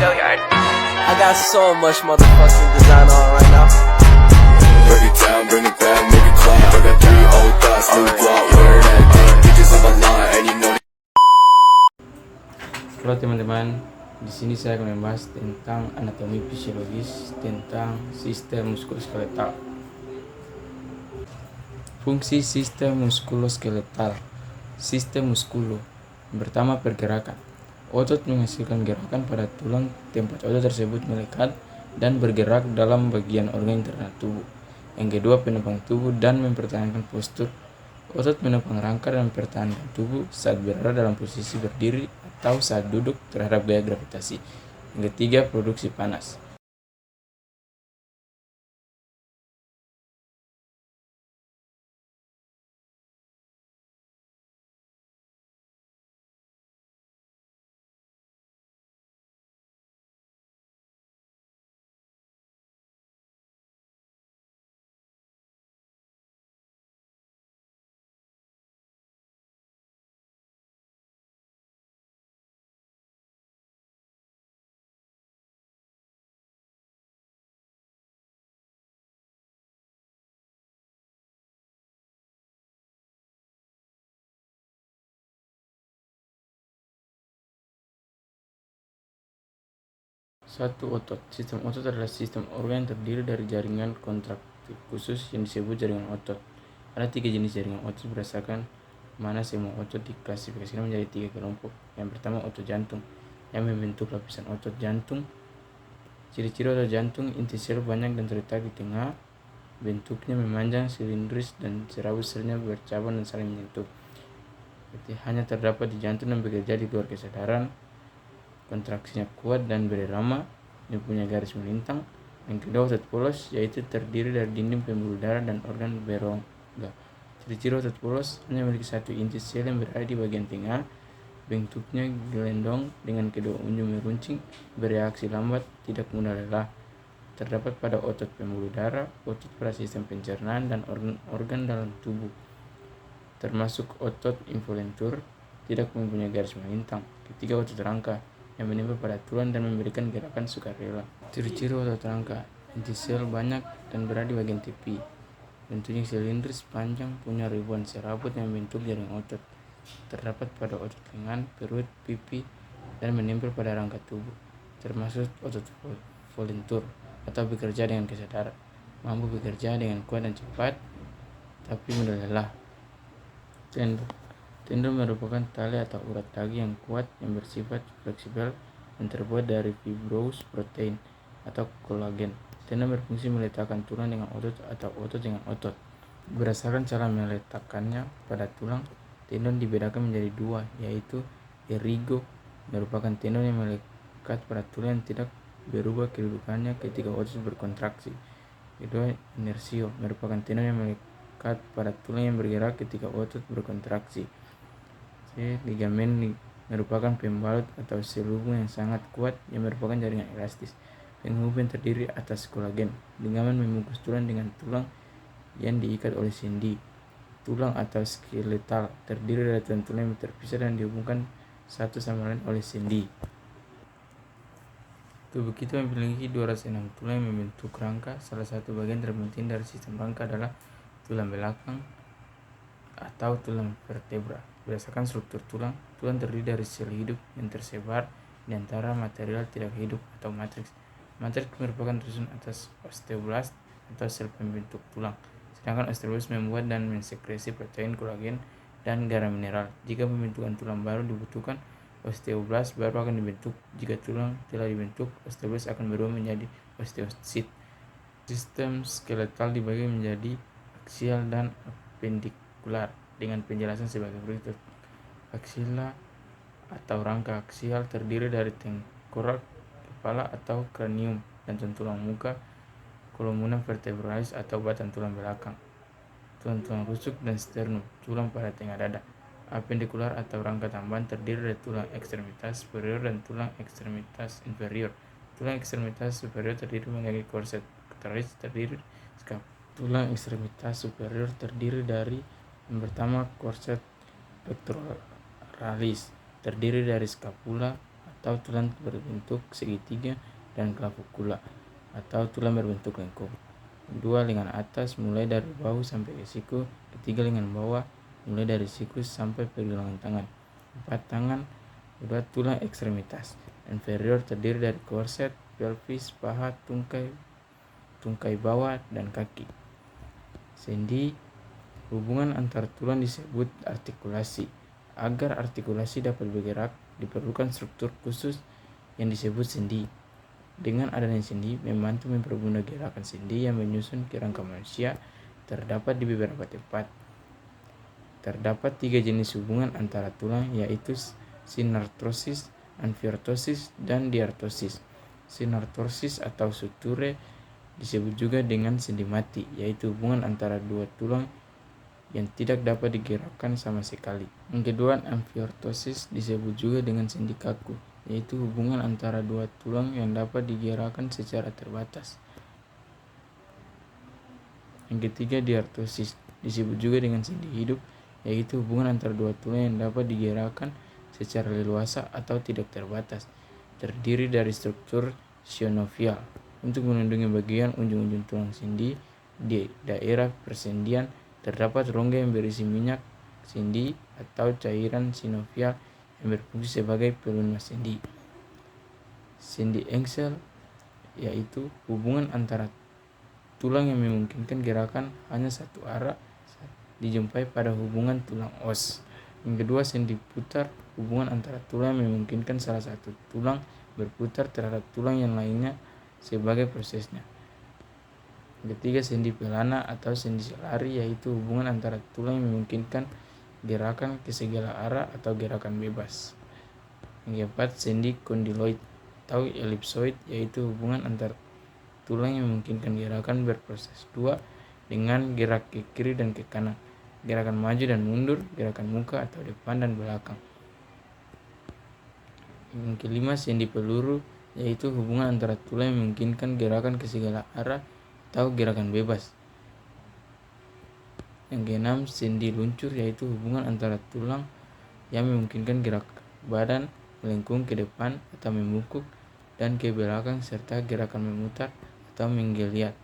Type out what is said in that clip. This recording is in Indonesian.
I got so much motherfucking design on right now. Break it down, bring it back, make it clap. I got 3 old thoughts, new block, where that thing. Bitches on my line, and you know. Halo teman-teman, di sini saya akan membahas tentang anatomi fisiologis tentang sistem muskuloskeletal. Fungsi sistem muskuloskeletal. Sistem muskulo. Pertama, pergerakan. Otot menghasilkan gerakan pada tulang tempat otot tersebut melekat dan bergerak dalam bagian organ internal tubuh. Yang kedua, penopang tubuh dan mempertahankan postur. Otot menopang rangka dan mempertahankan tubuh saat berada dalam posisi berdiri atau saat duduk terhadap gaya gravitasi. Yang ketiga, produksi panas. Satu, otot. Sistem otot adalah sistem organ yang terdiri dari jaringan kontraktif khusus yang disebut jaringan otot. Ada 3 jenis jaringan otot berdasarkan mana semua otot diklasifikasikan menjadi 3 kelompok. Yang pertama, otot jantung yang membentuk lapisan otot jantung. Ciri-ciri otot jantung: inti sel banyak dan terletak di tengah, bentuknya memanjang, silindris, dan serabut selnya bercabang dan saling menyentuh. Hanya terdapat di jantung dan bekerja di luar kesadaran. Kontraksinya kuat dan berirama, mempunyai garis melintang. Yang kedua, otot polos, yaitu terdiri dari dinding pembuluh darah dan organ berongga. Ciri-ciri otot polos: hanya memiliki satu inti sel yang berada di bagian tengah, bentuknya gelendong dengan kedua ujung meruncing, bereaksi lambat, tidak mudah lelah. Terdapat pada otot pembuluh darah, otot pada sistem pencernaan, dan organ-organ dalam tubuh, termasuk otot involuntur, tidak mempunyai garis melintang. Ketiga, otot rangka yang menempel pada tulang dan memberikan gerakan sukarela. Ciri-ciri otot rangka: inti sel banyak dan berada di bagian tepi, bentuknya silindris panjang, punya ribuan serabut yang membentuk jaring otot. Terdapat pada otot lengan, perut, pipi, dan menempel pada rangka tubuh, termasuk otot voluntur atau bekerja dengan kesadaran, mampu bekerja dengan kuat dan cepat, tapi mudah lelah. Tendon merupakan tali atau urat daging yang kuat yang bersifat fleksibel dan terbuat dari fibrous protein atau kolagen. Tendon berfungsi meletakkan tulang dengan otot atau otot dengan otot. Berdasarkan cara meletakkannya pada tulang, tendon dibedakan menjadi 2, yaitu erigo, merupakan tendon yang melekat pada tulang yang tidak berubah kedudukannya ketika otot berkontraksi. Kedua, inersio, merupakan tendon yang melekat pada tulang yang bergerak ketika otot berkontraksi. Ligamen, merupakan pembalut atau selubung yang sangat kuat yang merupakan jaringan elastis. Penghubung terdiri atas kolagen. Ligamen membungkus tulang dengan tulang yang diikat oleh sendi. Tulang atau skeletal terdiri dari tulang-tulang yang terpisah dan dihubungkan satu sama lain oleh sendi. Tubuh kita memiliki 206 tulang yang membentuk rangka. Salah satu bagian terpenting dari sistem rangka adalah tulang belakang atau tulang vertebra. Berdasarkan struktur tulang terdiri dari sel hidup yang tersebar di antara material tidak hidup atau matriks. Matriks merupakan susunan atas osteoblast atau sel pembentuk tulang, sedangkan osteoblast membuat dan mensekresi protein, kolagen, dan garam mineral. Jika pembentukan tulang baru dibutuhkan, osteoblast baru akan dibentuk. Jika tulang telah dibentuk, osteoblast akan berubah menjadi osteosit. Sistem skeletal dibagi menjadi aksial dan apendikular dengan penjelasan sebagai berikut. Aksila atau rangka aksial terdiri dari tengkorak, kepala atau kranium, dan tulang muka, columna vertebralis atau batang tulang belakang, tulang-tulang rusuk, dan sternum, tulang pada tengah dada. Apendikular atau rangka tambahan terdiri dari tulang ekstremitas superior dan tulang ekstremitas inferior. Tulang ekstremitas superior terdiri dari korset pectoralis terdiri tulang ekstremitas superior terdiri dari yang pertama, korset pectoralis terdiri dari skapula atau tulang berbentuk segitiga dan clavicula atau tulang berbentuk lengkung. 2. Lengan atas mulai dari bahu sampai ke siku. 3. Lengan bawah mulai dari siku sampai pergelangan tangan. 4. Tangan. 2. Tulang ekstremitas inferior terdiri dari korset, pelvis, paha, tungkai bawah, dan kaki. Sendi. Hubungan antar tulang disebut artikulasi. Agar artikulasi dapat bergerak, diperlukan struktur khusus yang disebut sendi. Dengan adanya sendi, membantu mempermudah gerakan sendi yang menyusun kerangka manusia. Terdapat di beberapa tempat. Terdapat 3 jenis hubungan antara tulang, yaitu sinartrosis, anfiortosis, dan diartosis. Sinartrosis atau suture disebut juga dengan sendi mati, yaitu hubungan antara 2 tulang yang tidak dapat digerakkan sama sekali. Yang kedua, amfiortosis disebut juga dengan sendi kaku, yaitu hubungan antara 2 tulang yang dapat digerakkan secara terbatas. Yang ketiga, diartosis disebut juga dengan sendi hidup, yaitu hubungan antara 2 tulang yang dapat digerakkan secara leluasa atau tidak terbatas. Terdiri dari struktur synovial untuk melindungi bagian ujung-ujung tulang sendi. Di daerah persendian terdapat rongga yang berisi minyak sendi atau cairan sinovial yang berfungsi sebagai pelunas sendi. Sendi engsel yaitu hubungan antara tulang yang memungkinkan gerakan hanya satu arah dijumpai pada hubungan tulang os. Yang kedua, sendi putar, hubungan antara tulang yang memungkinkan salah satu tulang berputar terhadap tulang yang lainnya sebagai prosesnya. Yang ketiga, sendi pelana atau sendi selari, yaitu hubungan antara tulang yang memungkinkan gerakan ke segala arah atau gerakan bebas. Yang keempat, sendi kondyloid atau elipsoid, yaitu hubungan antara tulang yang memungkinkan gerakan berproses 2 dengan gerak ke kiri dan ke kanan, gerakan maju dan mundur, gerakan muka atau depan dan belakang. Yang kelima, sendi peluru, yaitu hubungan antara tulang yang memungkinkan gerakan ke segala arah atau gerakan bebas. Yang keenam, sendi luncur, yaitu hubungan antara tulang yang memungkinkan gerak badan melengkung ke depan atau membungkuk dan ke belakang serta gerakan memutar atau menggeliat.